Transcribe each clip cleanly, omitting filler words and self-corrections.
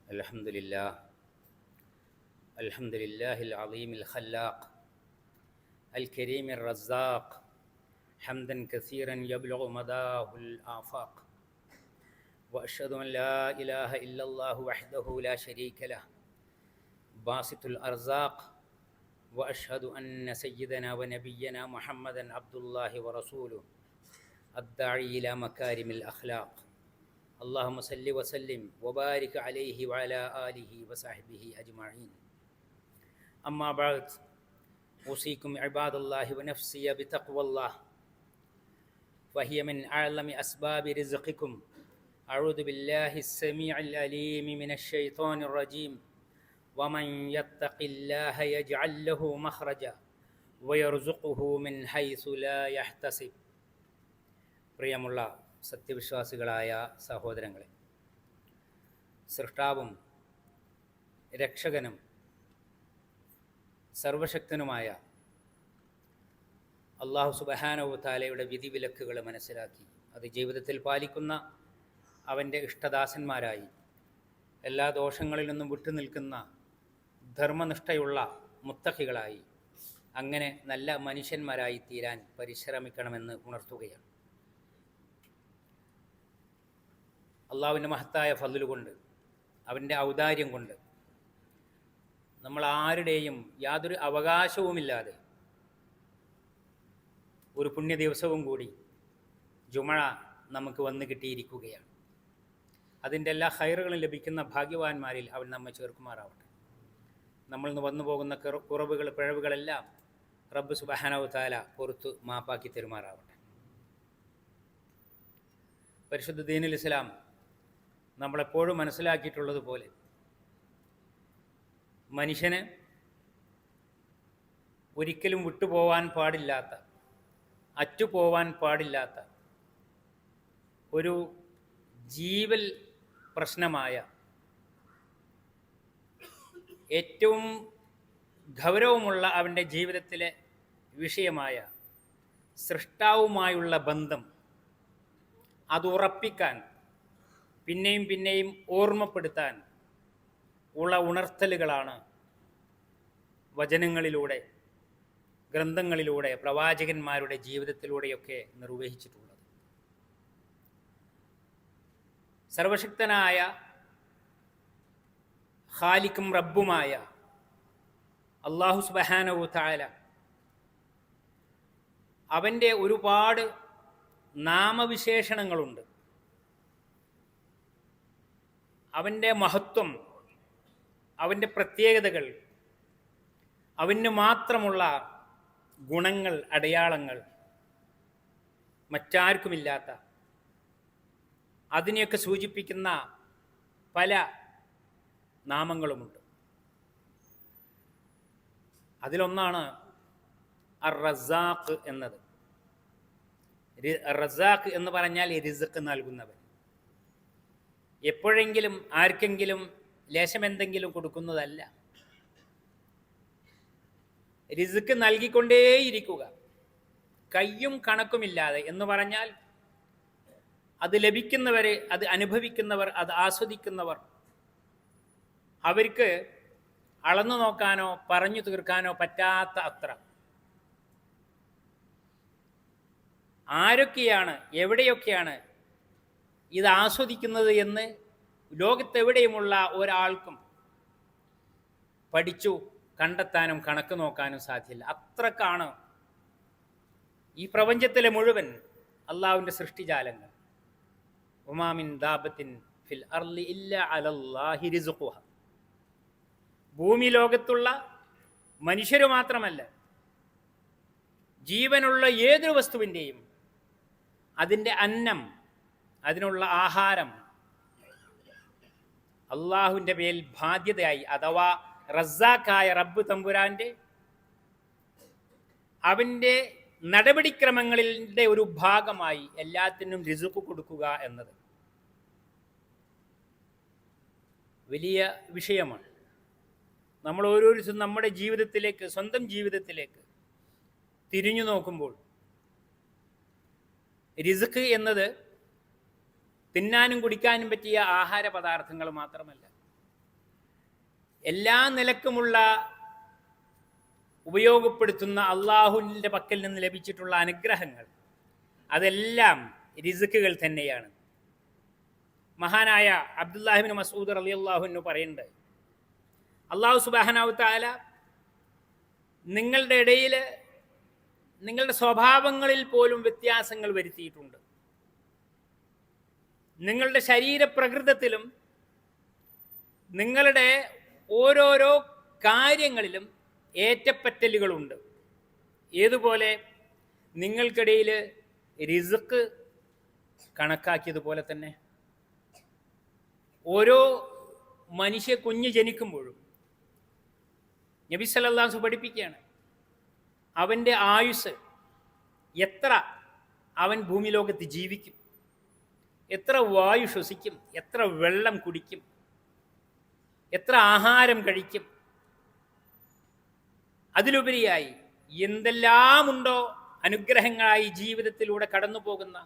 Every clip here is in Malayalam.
الحمد لله الحمد لله العظيم الخلاق الكريم الرزاق حمدا كثيرا يبلغ مداه الآفاق وأشهد أن لا إله إلا الله وحده لا شريك له باسط الأرزاق وأشهد أن سيدنا ونبينا محمدا عبد الله ورسوله الداعي إلى مكارم الأخلاق اللهم صل وسلم وبارك عليه وعلى آله وصحبه أجمعين أما بعد أوصيكم عباد الله ونفسي بتقوى الله فهي من أعظم أسباب رزقكم أعوذ بالله السميع العليم من الشيطان الرجيم ومن يتق الله يجعل له مخرجا ويرزقه من حيث لا يحتسب പ്രിയമുള്ള സത്യവിശ്വാസികളായ സഹോദരങ്ങളെ, സൃഷ്ടാവും രക്ഷകനും സർവശക്തനുമായ അല്ലാഹു സുബ്ഹാനഹു വ തആലയുടെ വിധിവിലക്കുകൾ മനസ്സിലാക്കി അത് ജീവിതത്തിൽ പാലിക്കുന്ന അവൻ്റെ ഇഷ്ടദാസന്മാരായി എല്ലാ ദോഷങ്ങളിൽ നിന്നും വിട്ടുനിൽക്കുന്ന ധർമ്മനിഷ്ഠയുള്ള മുത്തഖികളായി അങ്ങനെ നല്ല മനുഷ്യന്മാരായി തീരാൻ പരിശ്രമിക്കണമെന്ന് ഉണർത്തുകയാണ്. അള്ളാഹുവിൻ്റെ മഹത്തായ ഫദ്ല് കൊണ്ട്, അവൻ്റെ ഔദാര്യം കൊണ്ട് നമ്മൾ ആരുടെയും യാതൊരു അവകാശവുമില്ലാതെ ഒരു പുണ്യ ദിവസവും കൂടി ജുമഅ നമുക്ക് വന്നു കിട്ടിയിരിക്കുകയാണ്. അതിൻ്റെ എല്ലാ ഖൈറുകളും ലഭിക്കുന്ന ഭാഗ്യവാന്മാരിൽ അവൻ നമ്മെ ചേർക്കുമാറാവട്ടെ. നമ്മളിൽ നിന്ന് വന്നു പോകുന്ന കുറവുകൾ, പിഴവുകളെല്ലാം റബ്ബ് സുബ്ഹാനഹു വ തആല പുറത്ത് മാപ്പാക്കി തരുമാറാവട്ടെ. പരിശുദ്ധ ദീനുൽ ഇസ്ലാം നമ്മളെപ്പോഴും മനസ്സിലാക്കിയിട്ടുള്ളതുപോലെ മനുഷ്യന് ഒരിക്കലും വിട്ടുപോകാൻ പാടില്ലാത്ത, അറ്റുപോവാൻ പാടില്ലാത്ത ഒരു ജീവൽ പ്രശ്നമായ, ഏറ്റവും ഗൗരവമുള്ള അവൻ്റെ ജീവിതത്തിലെ വിഷയമായ സൃഷ്ടാവുമായുള്ള ബന്ധം അത് ഉറപ്പിക്കാൻ, പിന്നെയും പിന്നെയും ഓർമ്മപ്പെടുത്താൻ ഉള്ള ഉണർത്തലുകളാണ് വചനങ്ങളിലൂടെ, ഗ്രന്ഥങ്ങളിലൂടെ, പ്രവാചകന്മാരുടെ ജീവിതത്തിലൂടെയൊക്കെ നിർവഹിച്ചിട്ടുള്ളത്. സർവശക്തനായ ഖാലിക്കും റബ്ബുമായ അല്ലാഹു സുബ്ഹാനഹു വ തആല അവൻ്റെ ഒരുപാട് നാമവിശേഷണങ്ങളുണ്ട്. അവൻ്റെ മഹത്വം, അവൻ്റെ പ്രത്യേകതകൾ, അവന് മാത്രമുള്ള ഗുണങ്ങൾ, അടയാളങ്ങൾ, മറ്റാർക്കുമില്ലാത്ത, അതിനെയൊക്കെ സൂചിപ്പിക്കുന്ന പല നാമങ്ങളുമുണ്ട്. അതിലൊന്നാണ് അർ-റസാഖ് എന്നത്. റസാഖ് എന്ന് പറഞ്ഞാൽ റിസ്ക് നൽകുന്നവൻ. എപ്പോഴെങ്കിലും ആർക്കെങ്കിലും ലേശമെന്തെങ്കിലും കൊടുക്കുന്നതല്ല, റിസ്ക് നൽകിക്കൊണ്ടേയിരിക്കുക, കയ്യും കണക്കുമില്ലാതെ. എന്ന് പറഞ്ഞാൽ അത് ലഭിക്കുന്നവർ, അത് അനുഭവിക്കുന്നവർ, അത് ആസ്വദിക്കുന്നവർ, അവർക്ക് അളന്നു നോക്കാനോ പറഞ്ഞു തീർക്കാനോ പറ്റാത്ത അത്ര. ആരൊക്കെയാണ്, എവിടെയൊക്കെയാണ് ഇത് ആസ്വദിക്കുന്നത് എന്ന് ലോകത്തെവിടെയുമുള്ള ഒരാൾക്കും പഠിച്ചു കണ്ടെത്താനും കണക്ക് നോക്കാനും സാധ്യമല്ല. അത്രക്കാണ് ഈ പ്രപഞ്ചത്തിലെ മുഴുവൻ അള്ളാഹുവിൻ്റെ സൃഷ്ടിജാലങ്ങൾ. വമാ മിൻ ദാബത്തിൻ ഫിൽ അർളി ഇല്ലാ അലല്ലാഹി റിസ്ഖുഹ. ഭൂമി ലോകത്തുള്ള മനുഷ്യർ മാത്രമല്ല, ജീവനുള്ള ഏതൊരു വസ്തുവിൻ്റെയും അതിൻ്റെ അന്നം, അതിനുള്ള ആഹാരം അള്ളാഹുവിൻ്റെ മേൽ ബാധ്യതയായി, അഥവാ റസാഖായ റബ്ബ് തമ്പുരാൻ്റെ അവൻ്റെ നടപടിക്രമങ്ങളിൻ്റെ ഒരു ഭാഗമായി എല്ലാത്തിനും റിസ്ക് കൊടുക്കുക എന്നത് വലിയ വിഷയമാണ്. നമ്മൾ ഓരോരുത്തരും നമ്മുടെ ജീവിതത്തിലേക്ക്, സ്വന്തം ജീവിതത്തിലേക്ക് തിരിഞ്ഞു നോക്കുമ്പോൾ റിസ്ക് എന്നത് തിന്നാനും കുടിക്കാനും പറ്റിയ ആഹാര പദാർത്ഥങ്ങൾ മാത്രമല്ല, എല്ലാ നിലക്കുമുള്ള ഉപയോഗപ്പെടുത്തുന്ന അള്ളാഹുവിൻ്റെ പക്കൽ നിന്ന് ലഭിച്ചിട്ടുള്ള അനുഗ്രഹങ്ങൾ അതെല്ലാം റിസ്ക്കുകൾ തന്നെയാണ്. മഹാനായ അബ്ദുല്ലാഹിബ്നു മസ്ഊദ് റളിയല്ലാഹു അൻഹു പറയുന്നുണ്ട്, അള്ളാഹു സുബ്ഹാനഹു തആല നിങ്ങളുടെ ഇടയിൽ നിങ്ങളുടെ സ്വഭാവങ്ങളിൽ പോലും വ്യത്യാസങ്ങൾ വരുത്തിയിട്ടുണ്ട്. നിങ്ങളുടെ ശരീരപ്രകൃതത്തിലും നിങ്ങളുടെ ഓരോരോ കാര്യങ്ങളിലും ഏറ്റപ്പറ്റലുകളുണ്ട്. ഏതുപോലെ നിങ്ങൾക്കിടയിൽ റിസ്ക് കണക്കാക്കിയതുപോലെ തന്നെ ഓരോ മനുഷ്യ കുഞ്ഞ് ജനിക്കുമ്പോഴും നബി സല്ലല്ലാഹു അലൈഹി വസല്ലം പഠിപ്പിക്കുകയാണ്, അവൻ്റെ ആയുസ് എത്ര അവൻ ഭൂമി ലോകത്ത് ജീവിക്കും, എത്ര വായു ശ്വസിക്കും, എത്ര വെള്ളം കുടിക്കും, എത്ര ആഹാരം കഴിക്കും, അതിലുപരിയായി എന്തെല്ലാമുണ്ടോ അനുഗ്രഹങ്ങളായി ജീവിതത്തിലൂടെ കടന്നു പോകുന്ന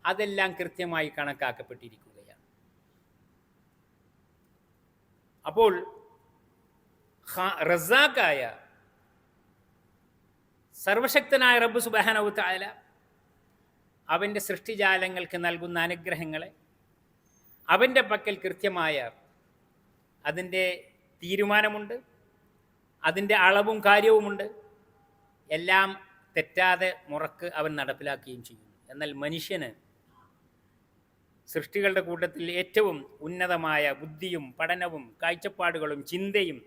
അതെല്ലാം കൃത്യമായി കണക്കാക്കപ്പെട്ടിരിക്കുകയാണ്. അപ്പോൾ റസാഖായ സർവശക്തനായ റബ്ബ് സുബ്ഹാനഹു തആല അവൻ്റെ സൃഷ്ടിജാലങ്ങൾക്ക് നൽകുന്ന അനുഗ്രഹങ്ങളെ അവൻ്റെ പക്കൽ കൃത്യമായ അതിൻ്റെ തീരുമാനമുണ്ട്, അതിൻ്റെ അളവും കാര്യവുമുണ്ട്. എല്ലാം തെറ്റാതെ മുറക്ക് അവൻ നടപ്പിലാക്കുകയും ചെയ്യുന്നു. എന്നാൽ മനുഷ്യന് സൃഷ്ടികളുടെ കൂട്ടത്തിൽ ഏറ്റവും ഉന്നതമായ ബുദ്ധിയും പഠനവും കാഴ്ചപ്പാടുകളും ചിന്തയും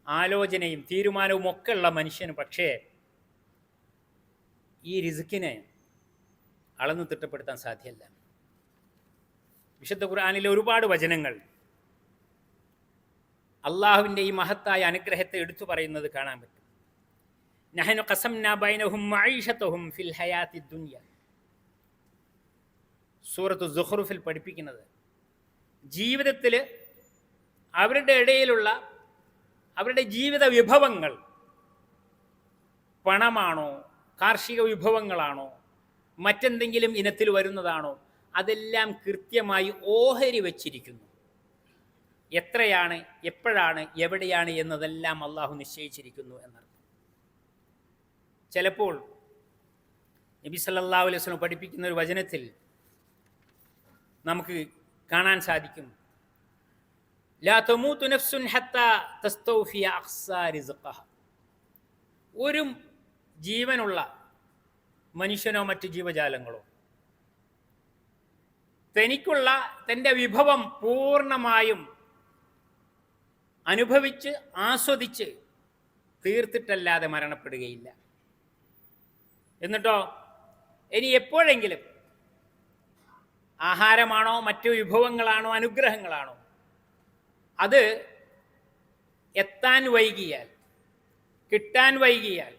ആലോചനയും തീരുമാനവും ഒക്കെ ഉള്ള മനുഷ്യന് പക്ഷേ ഈ റിസ്ക്കിനെ അളന്നു തിട്ടപ്പെടുത്താൻ സാധ്യമല്ല. വിശുദ്ധ ഖുർആനിലെ ഒരുപാട് വചനങ്ങൾ അള്ളാഹുവിൻ്റെ ഈ മഹത്തായ അനുഗ്രഹത്തെ എടുത്തു പറയുന്നത് കാണാൻ പറ്റും. നഹ്നു ഖസംനാ ബൈനഹും മഈശതഹും ഫിൽ ഹയാത്തി ദുനിയ, സൂറത്തു സുഖ്റുഫിൽ പഠിപ്പിക്കുന്നത് ജീവിതത്തിൽ അവരുടെ ഇടയിലുള്ള അവരുടെ ജീവിത വിഭവങ്ങൾ പണമാണോ, കാർഷിക വിഭവങ്ങളാണോ, മറ്റെന്തെങ്കിലും ഇനത്തിൽ വരുന്നതാണോ, അതെല്ലാം കൃത്യമായി ഓഹരി വച്ചിരിക്കുന്നു. എത്രയാണ്, എപ്പോഴാണ്, എവിടെയാണ് എന്നതെല്ലാം അള്ളാഹു നിശ്ചയിച്ചിരിക്കുന്നു എന്നർത്ഥം. ചിലപ്പോൾ നബി സല്ലല്ലാഹു അലൈഹി വസല്ലം പഠിപ്പിക്കുന്ന ഒരു വചനത്തിൽ നമുക്ക് കാണാൻ സാധിക്കും, ലാ തമൂതു നഫ്സുൻ ഹത്താ തസ്തൗഫിയ അഖ്സാ റിസ്ഖഹ. ഒരു ജീവനുള്ള മനുഷ്യനോ മറ്റു ജീവജാലങ്ങളോ തനിക്കുള്ള തൻ്റെ വിഭവം പൂർണ്ണമായും അനുഭവിച്ച് ആസ്വദിച്ച് തീർത്തിട്ടല്ലാതെ മരണപ്പെടുകയില്ല. എന്നിട്ടോ ഇനി എപ്പോഴെങ്കിലും ആഹാരമാണോ മറ്റു വിഭവങ്ങളാണോ അനുഗ്രഹങ്ങളാണോ അത് എത്താൻ വൈകിയാൽ, കിട്ടാൻ വൈകിയാൽ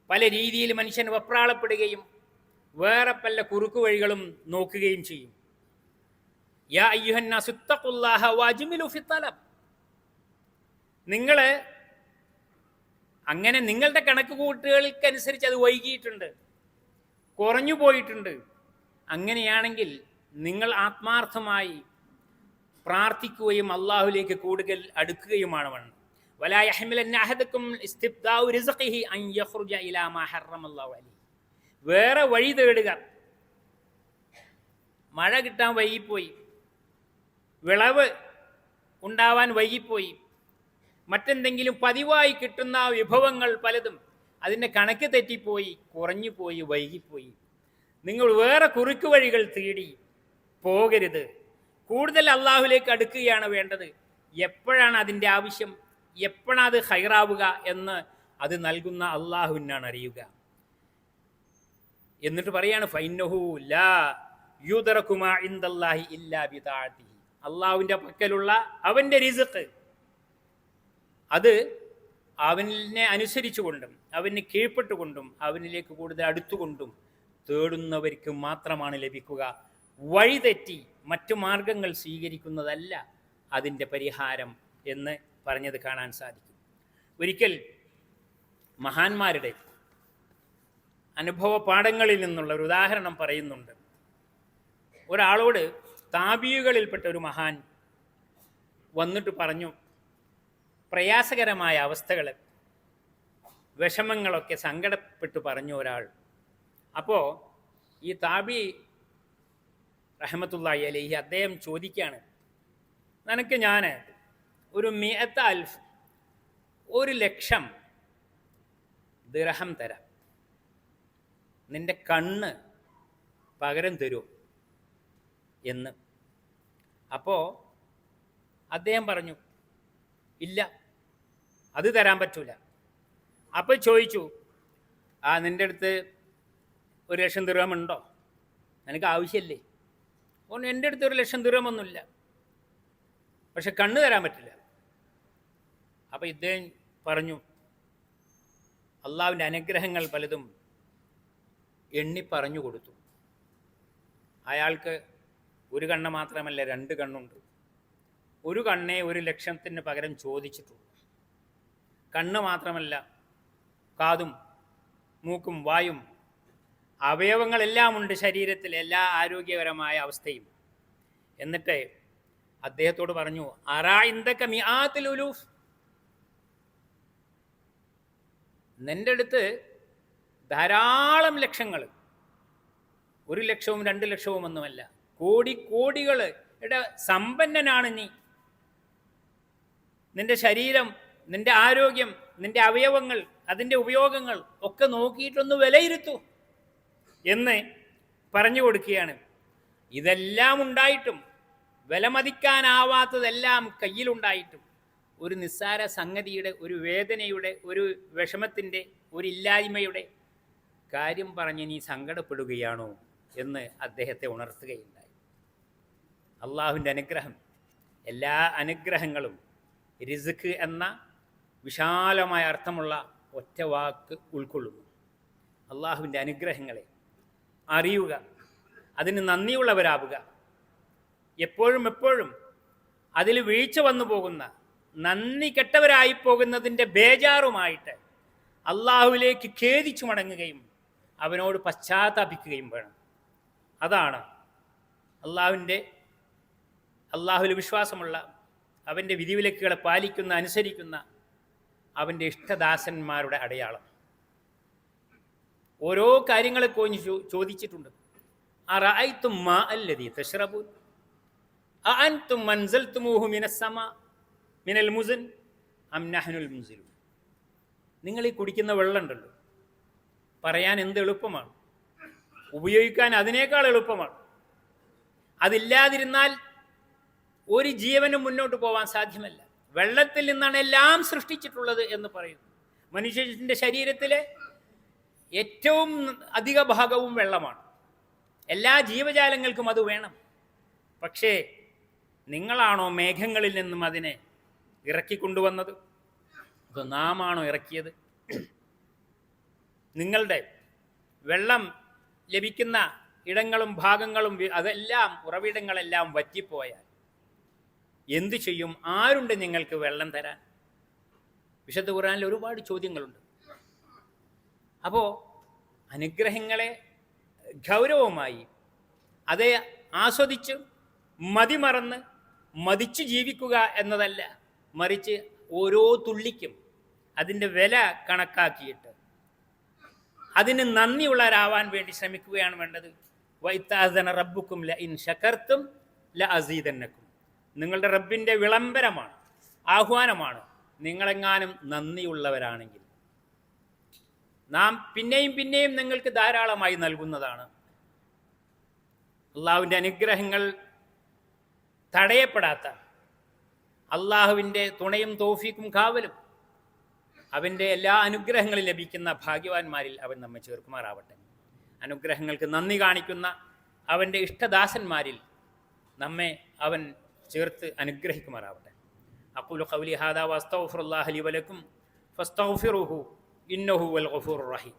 പല രീതിയിൽ മനുഷ്യൻ വെപ്രാളപ്പെടുകയും വേറെ പല കുറുക്കു വഴികളും നോക്കുകയും ചെയ്യും. യാ അയ്യുഹന്നാസു ഇത്തഖുല്ലാഹ വഅജ്മിലു ഫി തലബ്. നിങ്ങൾ അങ്ങനെ നിങ്ങളുടെ കണക്ക് കൂട്ടുകൾക്കനുസരിച്ച് അത് വൈകിയിട്ടുണ്ട്, കുറഞ്ഞു പോയിട്ടുണ്ട്. അങ്ങനെയാണെങ്കിൽ നിങ്ങൾ ആത്മാർത്ഥമായി പ്രാർത്ഥിക്കുകയും അള്ളാഹുലേക്ക് കൂടുതൽ അടുക്കുകയുമാണ് വേണം. വലാ യഹ്മിലന്ന അഹദകും ഇസ്തിബ്ദാഉ റിസ്ഖിഹി അൻ യഖ്റുജ ഇലാ മാ ഹറമല്ലാഹു അലൈഹി. വേറെ വഴി തേടുക. മഴ കിട്ടാൻ വൈകിപ്പോയി, വിളവ് ഉണ്ടാവാൻ വൈകിപ്പോയി, മറ്റെന്തെങ്കിലും പതിവായി കിട്ടുന്ന വിഭവങ്ങൾ പലതും അതിൻ്റെ കണക്ക് തെറ്റിപ്പോയി, കുറഞ്ഞു പോയി, വൈകിപ്പോയി. നിങ്ങൾ വേറെ കുറുക്കു വഴികൾ തേടി പോകരുത്. കൂടുതൽ അള്ളാഹുലേക്ക് അടുക്കുകയാണ് വേണ്ടത്. എപ്പോഴാണ് അതിൻ്റെ ആവശ്യം, എപ്പോഴാണ് അത് ഹൈറാവുക എന്ന് അത് നൽകുന്ന അള്ളാഹുവിനാണ് അറിയുക. എന്നിട്ട് പറയാണ്, ഫൈന്നഹു ലാ യുദ്റകു മാ ഇൻദല്ലാഹി ഇല്ലാ ബിതാഅതിഹി. അള്ളാഹുവിൻ്റെ പക്കലുള്ള അവൻ്റെ റിസ്ഖ് അത് അവനെ അനുസരിച്ചുകൊണ്ടും അവന് കീഴ്പ്പെട്ടുകൊണ്ടും അവനിലേക്ക് കൂടുതൽ അടുത്തുകൊണ്ടും തേടുന്നവർക്ക് മാത്രമാണ് ലഭിക്കുക. വഴിതെറ്റി മറ്റു മാർഗങ്ങൾ സ്വീകരിക്കുന്നതല്ല അതിൻ്റെ പരിഹാരം എന്ന് പറഞ്ഞത് കാണാൻ സാധിക്കും. ഒരിക്കൽ മഹാന്മാരുടെ അനുഭവ പാഠങ്ങളിൽ നിന്നുള്ള ഒരു ഉദാഹരണം പറയുന്നുണ്ട്. ഒരാളോട് താബിയുകളിൽപ്പെട്ട ഒരു മഹാൻ വന്നിട്ട് പറഞ്ഞു പ്രയാസകരമായ അവസ്ഥകൾ, വിഷമങ്ങളൊക്കെ സങ്കടപ്പെട്ട് പറഞ്ഞു ഒരാൾ. അപ്പോൾ ഈ താബി റഹ്മത്തുള്ളാഹി അലൈഹി അദ്ദേഹം ചോദിക്കുകയാണ്, നിനക്ക് ഞാൻ ഒരു 1,00,000 ദിർഹം തരാം, നിൻ്റെ കണ്ണ് പകരം തരൂ എന്ന്. അപ്പോൾ അദ്ദേഹം പറഞ്ഞു, ഇല്ല, അത് തരാൻ പറ്റൂല. അപ്പോൾ ചോദിച്ചു, നിൻ്റെ അടുത്ത് 1,00,000 ദിർഹം ഉണ്ടോ? എനിക്ക് ആവശ്യമില്ലേ? ഓൻ എൻ്റെ അടുത്ത് 1,00,000 ദിർഹം ഒന്നുമില്ല, പക്ഷെ കണ്ണ് തരാൻ പറ്റില്ല. അപ്പോൾ ഇദ്ദേഹം പറഞ്ഞു, അള്ളാഹുവിൻ്റെ അനുഗ്രഹങ്ങൾ പലതും എണ്ണി പറഞ്ഞു കൊടുത്തു. അയാൾക്ക് ഒരു കണ്ണ് മാത്രമല്ല, 2 കണ്ണുണ്ട്. ഒരു കണ്ണേ 1,00,000 പകരം ചോദിച്ചിട്ടുള്ളൂ. കണ്ണ് മാത്രമല്ല, കാതും മൂക്കും വായും അവയവങ്ങളെല്ലാം ഉണ്ട് ശരീരത്തിൽ, എല്ലാ ആരോഗ്യകരമായ അവസ്ഥയും. എന്നിട്ട് അദ്ദേഹത്തോട് പറഞ്ഞു, അറാ ഇന്ദക മിആത്തുൽ ഉലൂഫ്, നിൻ്റെ അടുത്ത് ധാരാളം ലക്ഷങ്ങൾ, 1,00,000 2,00,000 ഒന്നുമല്ല, കോടികളുടെ സമ്പന്നനാണ് നീ. നിൻ്റെ ശരീരം, നിൻ്റെ ആരോഗ്യം, നിൻ്റെ അവയവങ്ങൾ, അതിൻ്റെ ഉപയോഗങ്ങൾ ഒക്കെ നോക്കിയിട്ടൊന്ന് വിലയിരുത്തൂ എന്ന് പറഞ്ഞു കൊടുക്കുകയാണ്. ഇതെല്ലാം ഉണ്ടായിട്ടും, വിലമതിക്കാനാവാത്തതെല്ലാം കയ്യിലുണ്ടായിട്ടും, ഒരു നിസ്സാര സംഗതിയുടെ, ഒരു വേദനയുടെ, ഒരു വിഷമത്തിൻ്റെ, ഒരു ഇല്ലായ്മയുടെ കാര്യം പറഞ്ഞ് നീ സങ്കടപ്പെടുകയാണോ എന്ന് അദ്ദേഹത്തെ ഉണർത്തുകയുണ്ടായി. അള്ളാഹുവിൻ്റെ അനുഗ്രഹം, എല്ലാ അനുഗ്രഹങ്ങളും റിസ്ക് എന്ന വിശാലമായ അർത്ഥമുള്ള ഒറ്റ വാക്ക് ഉൾക്കൊള്ളുന്നു. അള്ളാഹുവിൻ്റെ അനുഗ്രഹങ്ങളെ അറിയുക, അതിന് നന്ദിയുള്ളവരാവുക. എപ്പോഴും അതിൽ വീഴ്ച വന്നു പോകുന്ന, നന്ദി കെട്ടവരായി പോകുന്നതിൻ്റെ ബേജാറുമായിട്ട് അള്ളാഹുവിലേക്ക് ഖേദിച്ചു മടങ്ങുകയും അവനോട് പശ്ചാത്താപിക്കുകയും വേണം. അതാണ് അള്ളാഹുവിൽ വിശ്വാസമുള്ള, അവൻ്റെ വിധിവിലക്കുകളെ പാലിക്കുന്ന, അനുസരിക്കുന്ന അവൻ്റെ ഇഷ്ടദാസന്മാരുടെ അടയാളം. ഓരോ കാര്യങ്ങളെ കുറിച്ച് ചോദിച്ചിട്ടുണ്ട്. അറഅയ്തും മാ അല്ലദീ തശ്റബൂൻ അഅൻതും അൻസൽതുമൂഹു മിനൽ മുസ്ൻ അം നഹ്നുൽ മുൻസിലൂൻ. നിങ്ങൾ ഈ കുടിക്കുന്ന വെള്ളം ഉണ്ടല്ലോ, പറയാൻ എന്ത് എളുപ്പമാണ്, ഉപയോഗിക്കാൻ അതിനേക്കാൾ എളുപ്പമാണ്. അതില്ലാതിരുന്നാൽ ഒരു ജീവനും മുന്നോട്ട് പോകാൻ സാധ്യമല്ല. വെള്ളത്തിൽ നിന്നാണ് എല്ലാം സൃഷ്ടിച്ചിട്ടുള്ളത് എന്ന് പറയുന്നു. മനുഷ്യൻ്റെ ശരീരത്തിലെ ഏറ്റവും അധിക ഭാഗവും വെള്ളമാണ്. എല്ലാ ജീവജാലങ്ങൾക്കും അത് വേണം. പക്ഷേ നിങ്ങളാണോ മേഘങ്ങളിൽ നിന്നും അതിനെ ഇറക്കിക്കൊണ്ടുവന്നത്? അത് നാമാണോ ഇറക്കിയത്? നിങ്ങളുടെ വെള്ളം ലഭിക്കുന്ന ഇടങ്ങളും ഭാഗങ്ങളും അതെല്ലാം, ഉറവിടങ്ങളെല്ലാം വറ്റിപ്പോയാൽ എന്തു ചെയ്യും? ആരുണ്ട് നിങ്ങൾക്ക് വെള്ളം തരാൻ? വിശുദ്ധ ഖുർആനിൽ ഒരുപാട് ചോദ്യങ്ങളുണ്ട്. അപ്പോൾ അനുഗ്രഹങ്ങളെ ഗൗരവമായി, അതേ ആസ്വദിച്ച് മതിമറന്ന് മതിച്ച് ജീവിക്കുക എന്നതല്ല, മറിച്ച് ഓരോ തുള്ളിക്കും അതിൻ്റെ വില കണക്കാക്കിയിട്ട് അതിന് നന്ദിയുള്ളവരാവാൻ വേണ്ടി ശ്രമിക്കുകയാണ് വേണ്ടത്. വൈത്താദന റബ്ബുക്കും ലഇൻ ശകർത്തും ലഅസീദന്നക്കും. നിങ്ങളുടെ റബ്ബിൻ്റെ വിളംബരമാണ്, ആഹ്വാനമാണ്. നിങ്ങളെങ്ങാനും നന്ദിയുള്ളവരാണെങ്കിൽ നാം പിന്നെയും നിങ്ങൾക്ക് ധാരാളമായി നൽകുന്നതാണ്. അള്ളാഹുവിൻ്റെ അനുഗ്രഹങ്ങൾ തടയപ്പെടാത്ത, അള്ളാഹുവിൻ്റെ തുണയും തൗഫീക്കും കാവലും അവൻ്റെ എല്ലാ അനുഗ്രഹങ്ങളും ലഭിക്കുന്ന ഭാഗ്യവാന്മാരിൽ അവൻ നമ്മെ ചേർക്കുമാറാവട്ടെ. അനുഗ്രഹങ്ങൾക്ക് നന്ദി കാണിക്കുന്ന അവൻ്റെ ഇഷ്ടദാസന്മാരിൽ നമ്മെ അവൻ ചേർത്ത് അനുഗ്രഹിക്കുമാറാവട്ടെ. അഖൂലു ഖൗലി ഹാദാ വസ്തഗ്ഫിറുല്ലാഹ ലി വലക്കും ഫസ്തഗ്ഫിറുഹു ഇന്നഹു വൽ ഗഫൂറുർ റഹീം.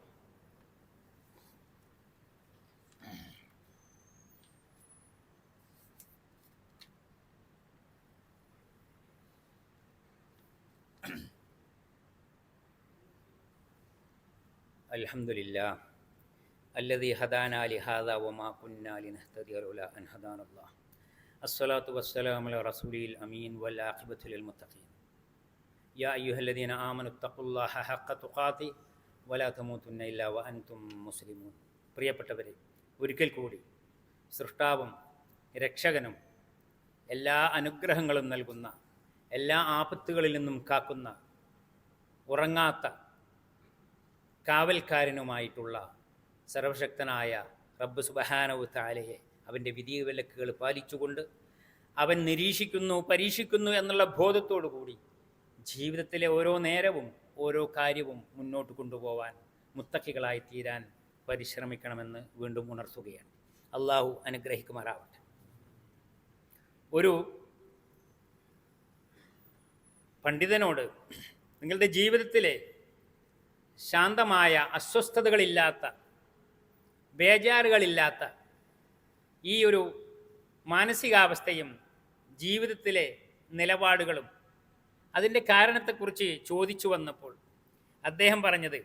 അൽഹംദുലില്ലാഹ് അല്ലദീ ഹദാനാ ലിഹാദാ വമാ കുന്നാ ലിനഹ്തദിയ ലൗലാ അൻ ഹദാനല്ലാഹ് അസ്സലാത്തു വസ്സലാമു അലാ റസൂലിൽ അമീൻ വൽ ആഖിബത്തു ലിൽ മുത്തഖീൻ. യാ അയ്യുഹല്ലദീന ആമനു തഖുല്ലാഹ ഹഖ്ക തുഖാതി വലാ തമൂതുന്ന ഇല്ലാ വഅൻതും മുസ്ലിമൂൻ. പ്രിയപ്പെട്ടവരെ, ഒരിക്കൽ കൂടി സൃഷ്ടാവും രക്ഷകനും എല്ലാ അനുഗ്രഹങ്ങളും നൽകുന്ന, എല്ലാ ആപത്തുകളിൽ നിന്നും കാക്കുന്ന, ഉറങ്ങാത്ത കാവൽക്കാരനുമായിട്ടുള്ള സർവശക്തനായ റബ്ബ് സുബ്ഹാനഹു തആലയെ അവൻ്റെ വിധിവിലക്കുകൾ പാലിച്ചുകൊണ്ട് അവൻ നിരീക്ഷിക്കുന്നു, പരീക്ഷിക്കുന്നു എന്നുള്ള ബോധത്തോടു കൂടി ജീവിതത്തിലെ ഓരോ നേരവും ഓരോ കാര്യവും മുന്നോട്ട് കൊണ്ടുപോകാൻ മുത്തഖികളായി തീരാൻ പരിശ്രമിക്കണമെന്ന് വീണ്ടും ഉണർത്തുകയാണ്. അള്ളാഹു അനുഗ്രഹിക്കുമാറാവട്ടെ. ഒരു പണ്ഡിതനോട് നിങ്ങളുടെ ജീവിതത്തിലെ ശാന്തമായ, അസ്വസ്ഥതകളില്ലാത്ത, ബേജാറുകളില്ലാത്ത ഈ ഒരു മാനസികാവസ്ഥയും ജീവിതത്തിലെ നിലപാടുകളും അതിൻ്റെ കാരണത്തെക്കുറിച്ച് ചോദിച്ചു വന്നപ്പോൾ അദ്ദേഹം പറഞ്ഞത്,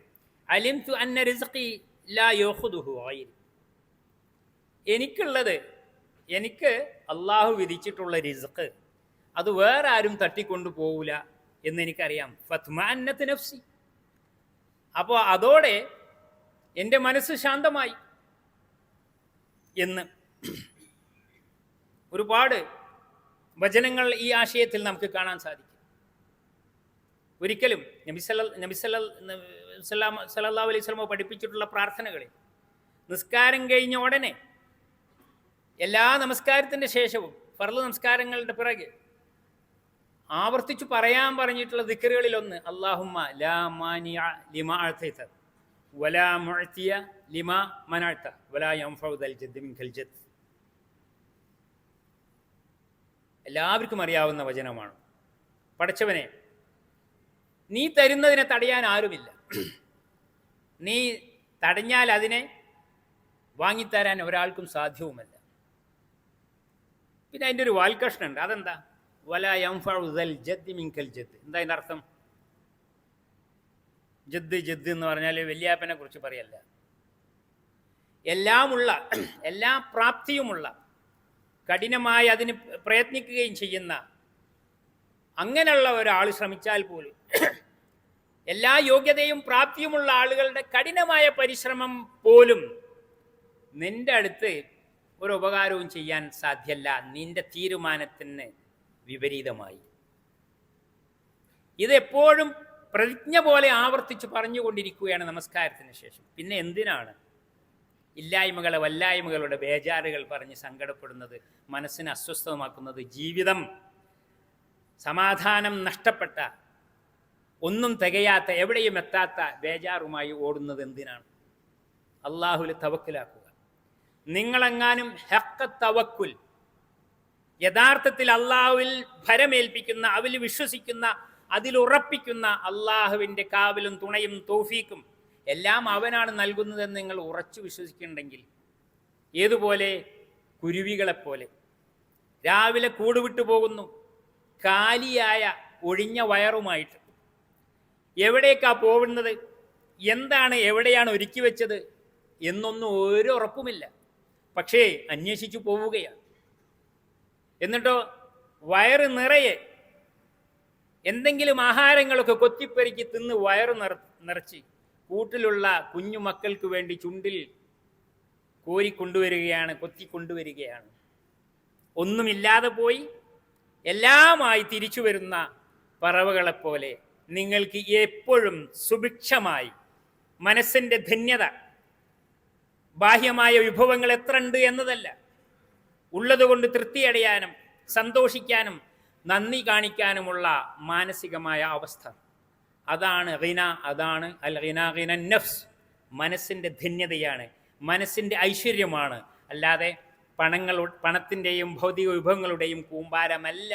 അലിംതു അന്ന റിസ്ഖി ലാ യഖുദുഹു ഗൈരി. എനിക്കുള്ളത്, എനിക്ക് അള്ളാഹു വിധിച്ചിട്ടുള്ള റിസ്ഖ് അത് വേറെ ആരും തട്ടിക്കൊണ്ടു പോവില്ല എന്നെനിക്കറിയാം. ഫത്മഅന്നത്ത് നഫ്സി. അപ്പോൾ അതോടെ എൻ്റെ മനസ്സ് ശാന്തമായി എന്ന് ഒരുപാട് വചനങ്ങൾ ഈ ആശയത്തിൽ നമുക്ക് കാണാൻ സാധിക്കും. ഒരിക്കലും നബി സല്ലല്ലാഹു അലൈഹി വസല്ലം പഠിപ്പിച്ചിട്ടുള്ള പ്രാർത്ഥനകളിൽ നിസ്കാരം കഴിഞ്ഞ ഉടനെ, എല്ലാ നമസ്കാരത്തിൻ്റെ ശേഷവും, ഫർള് നമസ്കാരങ്ങളുടെ പിറകെ ആവർത്തിച്ചു പറയാൻ പറഞ്ഞിട്ടുള്ള ദിക്റുകളിലൊന്ന് അല്ലാഹുമ്മ ലാ മാനിഅ ലിമാ അഅതൈത വലാ മുഅ്തിയ ലിമാ മനഅത വലാ യൻഫഉ ദൽ ജദ്ദി മിൻകൽ ജദ്ദ്. എല്ലാവർക്കും അറിയാവുന്ന വചനമാണ്. പടച്ചവനെ, നീ തരുന്നതിനെ തടയാൻ ആരുമില്ല, നീ തടഞ്ഞാൽ അതിനെ വാങ്ങിത്തരാൻ ഒരാൾക്കും സാധ്യവുമല്ല. പിന്നെ അതിൻ്റെ ഒരു വാൽക്കഷ്ണുണ്ട്. അതെന്താ? വലാ യൻഫഉ ദൽ ജദ്ദി മിൻകൽ ജദ്ദ്. എന്താ അതിൻ്റെ അർത്ഥം? ജദ്ദ് ജദ്ദ് എന്ന് പറഞ്ഞാൽ വല്യാപ്പനെ കുറിച്ച് പറയല്ല. എല്ലാമുള്ള, എല്ലാ പ്രാപ്തിയുമുള്ള, കഠിനമായി അതിന് പ്രയത്നിക്കുകയും ചെയ്യുന്ന അങ്ങനെയുള്ള ഒരാൾ ശ്രമിച്ചാൽ പോലും, എല്ലാ യോഗ്യതയും പ്രാപ്തിയുമുള്ള ആളുകളുടെ കഠിനമായ പരിശ്രമം പോലും നിന്റെ അടുത്ത് ഒരു ഉപകാരവും ചെയ്യാൻ സാധ്യമല്ല, നിന്റെ തീരുമാനത്തിന് വിപരീതമായി. ഇതെപ്പോഴും പ്രതിജ്ഞ പോലെ ആവർത്തിച്ച് പറഞ്ഞുകൊണ്ടിരിക്കുകയാണ് നമസ്കാരത്തിന് ശേഷം. പിന്നെ എന്തിനാണ് ഇല്ലായ്മകളെ, വല്ലായ്മകളുടെ ബേജാറുകൾ പറഞ്ഞ് സങ്കടപ്പെടുന്നത്, മനസ്സിനെ അസ്വസ്ഥമാക്കുന്നത്? ജീവിതം സമാധാനം നഷ്ടപ്പെട്ട, ഒന്നും തികയാത്ത, എവിടെയും എത്താത്ത ബേജാറുമായി ഓടുന്നത് എന്തിനാണ്? അള്ളാഹുവിൽ തവക്കുലാക്കുക. നിങ്ങളെങ്ങാനും ഹഖ് തവക്കുൽ, യഥാർത്ഥത്തിൽ അള്ളാഹുവിൽ ഭരമേൽപ്പിക്കുന്ന, അവൽ വിശ്വസിക്കുന്ന, അതിലുറപ്പിക്കുന്ന, അള്ളാഹുവിൻ്റെ കാവലും തുണയും തൗഫീക്കും എല്ലാം അവനാണ് നൽകുന്നതെന്ന് നിങ്ങൾ ഉറച്ചു വിശ്വസിക്കുന്നുണ്ടെങ്കിൽ, ഏതുപോലെ? കുരുവികളെപ്പോലെ രാവിലെ കൂടുവിട്ടു പോകുന്നു, കാലിയായ ഒഴിഞ്ഞ വയറുമായിട്ട്. എവിടേക്കാ പോകുന്നത്, എന്താണ്, എവിടെയാണ് ഒരുക്കി വെച്ചത് എന്നൊന്നും ഒരു ഉറപ്പുമില്ല. പക്ഷേ അന്വേഷിച്ചു പോവുകയാണ്. എന്നിട്ടോ വയറ് നിറയെ എന്തെങ്കിലും ആഹാരങ്ങളൊക്കെ കൊത്തിപ്പെരുക്കി തിന്ന് വയറ് നിറച്ച് കൂട്ടിലുള്ള കുഞ്ഞു മക്കൾക്ക് വേണ്ടി ചുണ്ടിൽ കോരിക്കൊണ്ടുവരികയാണ്, കൊത്തിക്കൊണ്ടുവരികയാണ്. ഒന്നുമില്ലാതെ പോയി എല്ലാമായി തിരിച്ചു വരുന്ന പറവകളെപ്പോലെ നിങ്ങൾക്ക് എപ്പോഴും സുഭിക്ഷമായി, മനസ്സിൻ്റെ ധന്യത ബാഹ്യമായ വിഭവങ്ങൾ എത്ര ഉണ്ട് എന്നതല്ല, ഉള്ളതുകൊണ്ട് തൃപ്തിയടയാനും സന്തോഷിക്കാനും നന്ദി കാണിക്കാനുമുള്ള മാനസികമായ അവസ്ഥ, അതാണ് ഗിന, അതാണ് അൽ ഗിന, ഗിന നഫ്സ്. മനസ്സിൻ്റെ ധന്യതയാണ്, മനസ്സിൻ്റെ ഐശ്വര്യമാണ്. അല്ലാതെ പണത്തിൻ്റെയും ഭൗതിക വിഭവങ്ങളുടെയും കൂമ്പാരമല്ല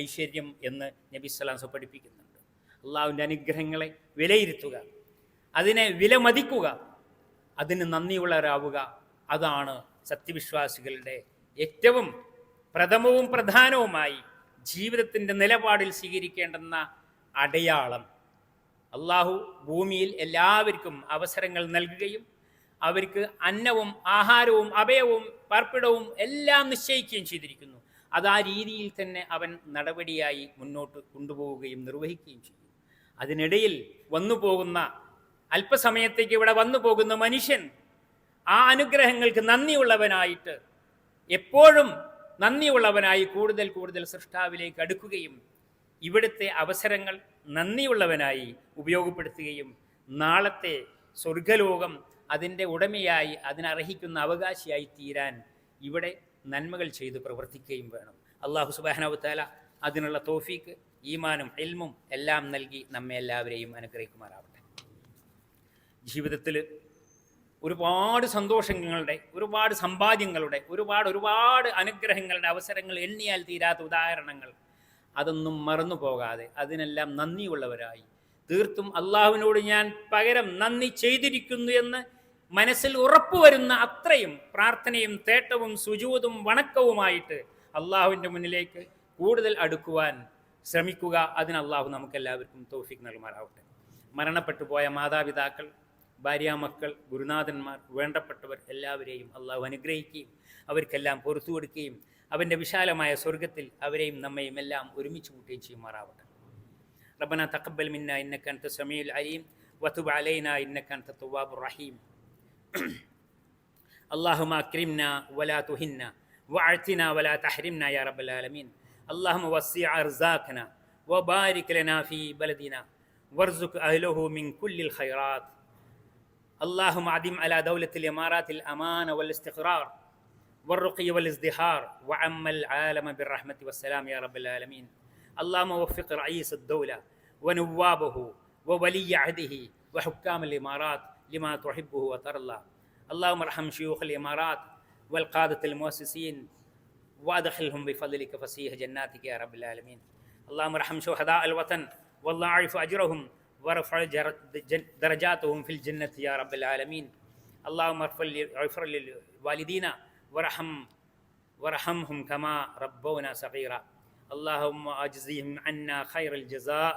ഐശ്വര്യം എന്ന് നബി സ്വല്ലല്ലാഹു അലൈഹി വസല്ലം പഠിപ്പിക്കുന്നുണ്ട്. അള്ളാഹുവിൻ്റെ അനുഗ്രഹങ്ങളെ വിലയിരുത്തുക, അതിനെ വിലമതിക്കുക, അതിന് നന്ദിയുള്ളവരാവുക, അതാണ് സത്യവിശ്വാസികളുടെ ഏറ്റവും പ്രഥമവും പ്രധാനവുമായി ജീവിതത്തിൻ്റെ നിലപാടിൽ സ്വീകരിക്കേണ്ടുന്ന അടയാളം. അള്ളാഹു ഭൂമിയിൽ എല്ലാവർക്കും അവസരങ്ങൾ നൽകുകയും അവർക്ക് അന്നവും ആഹാരവും അഭയവും പാർപ്പിടവും എല്ലാം നിശ്ചയിക്കുകയും ചെയ്തിരിക്കുന്നു. അത് ആ രീതിയിൽ തന്നെ അവൻ നടപടിയായി മുന്നോട്ട് കൊണ്ടുപോവുകയും നിർവഹിക്കുകയും ചെയ്യും. അതിനിടയിൽ വന്നു പോകുന്ന അല്പസമയത്തേക്ക് ഇവിടെ വന്നു പോകുന്ന മനുഷ്യൻ ആ അനുഗ്രഹങ്ങൾക്ക് നന്ദിയുള്ളവനായിട്ട്, എപ്പോഴും നന്ദിയുള്ളവനായി കൂടുതൽ കൂടുതൽ സൃഷ്ടാവിലേക്ക് അടുക്കുകയും ഇവിടുത്തെ അവസരങ്ങൾ നന്ദിയുള്ളവനായി ഉപയോഗപ്പെടുത്തുകയും നാളത്തെ സ്വർഗലോകം അതിൻ്റെ ഉടമയായി, അതിനർഹിക്കുന്ന അവകാശിയായി തീരാൻ ഇവിടെ നന്മകൾ ചെയ്ത് പ്രവർത്തിക്കുകയും വേണം. അള്ളാഹു സുബ്ഹാനഹു വ തആല അതിനുള്ള തൗഫീക്ക്, ഈമാനും ഇൽമും എല്ലാം നൽകി നമ്മെ എല്ലാവരെയും അനുഗ്രഹിക്കുമാറാവട്ടെ. ജീവിതത്തിൽ ഒരുപാട് സന്തോഷങ്ങളുടെ, ഒരുപാട് സമ്പാദ്യങ്ങളുടെ, ഒരുപാട് അനുഗ്രഹങ്ങളുടെ അവസരങ്ങൾ എണ്ണിയാൽ തീരാത്ത ഉദാഹരണങ്ങൾ, അതൊന്നും മറന്നു പോകാതെ അതിനെല്ലാം നന്ദിയുള്ളവരായി, തീർത്തും അള്ളാഹുവിനോട് ഞാൻ പകരം നന്ദി ചെയ്തിരിക്കുന്നു എന്ന് മനസ്സിൽ ഉറപ്പുവരുന്ന അത്രയും പ്രാർത്ഥനയും തേട്ടവും സുജൂദും വണക്കവുമായിട്ട് അള്ളാഹുവിൻ്റെ മുന്നിലേക്ക് കൂടുതൽ അടുക്കുവാൻ ശ്രമിക്കുക. അതിന് അള്ളാഹു നമുക്കെല്ലാവർക്കും തൗഫീഖ് നൽകുമാറാവട്ടെ. മരണപ്പെട്ടു പോയ മാതാപിതാക്കൾ, ഭാര്യാമക്കൾ, ഗുരുനാഥന്മാർ, വേണ്ടപ്പെട്ടവർ എല്ലാവരെയും അള്ളാഹു അനുഗ്രഹിക്കുകയും അവർക്കെല്ലാം പുറത്തു കൊടുക്കുകയും അവൻ്റെ വിശാലമായ സ്വർഗത്തിൽ അവരെയും നമ്മയും എല്ലാം ഒരുമിച്ച് കൂട്ടുകയും ചെയ്യുമാറാവട്ടെ. റബ്ബനാ തഖബ്ബൽ മിന്നാ ഇന്നക അൻത സമീഉൽ അലീം വതുബ് അലൈനാ ഇന്നക അൻത തവ്വാബുർ റഹീം. اللهم أكرمنا ولا تهنا وأعطنا ولا تحرمنا يا رب العالمين. اللهم وسع أرزاقنا وبارك لنا في بلدنا وارزق أهله من كل الخيرات. اللهم أدم على دولة الإمارات الأمان والاستقرار والرقي والازدهار وعم العالم بالرحمة والسلام يا رب العالمين. اللهم وفق رئيس الدولة ونوابه وولي عهده وحكام الإمارات لما تحبه وترضى. اللهم ارحم شيوخ الإمارات والقادة المؤسسين وادخلهم بفضلك فسيح جناتك يا رب العالمين. اللهم ارحم شهداء الوطن والله اعرف أجرهم وارفع درجاتهم في الجنة يا رب العالمين. اللهم اغفر للوالدين وارحمهم كما ربونا صغيرا. اللهم اجزهم عنا خير الجزاء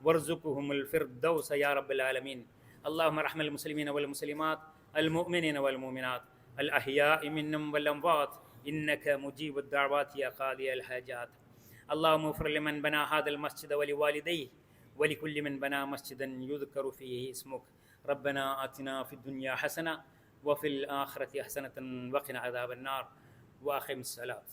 وارزقهم الفردوس يا رب العالمين. اللهم ارحم المسلمين والمسلمات، المؤمنين والمؤمنات، الأحياء منهم والأموات، إنك مجيب الدعوات يا قاضي الحاجات. اللهم اغفر لمن بنى هذا المسجد ولوالديه ولكل من بنى مسجدا يذكر فيه اسمك. ربنا آتنا في الدنيا حسنة وفي الآخرة حسنة وقنا عذاب النار. وأقم الصلاة.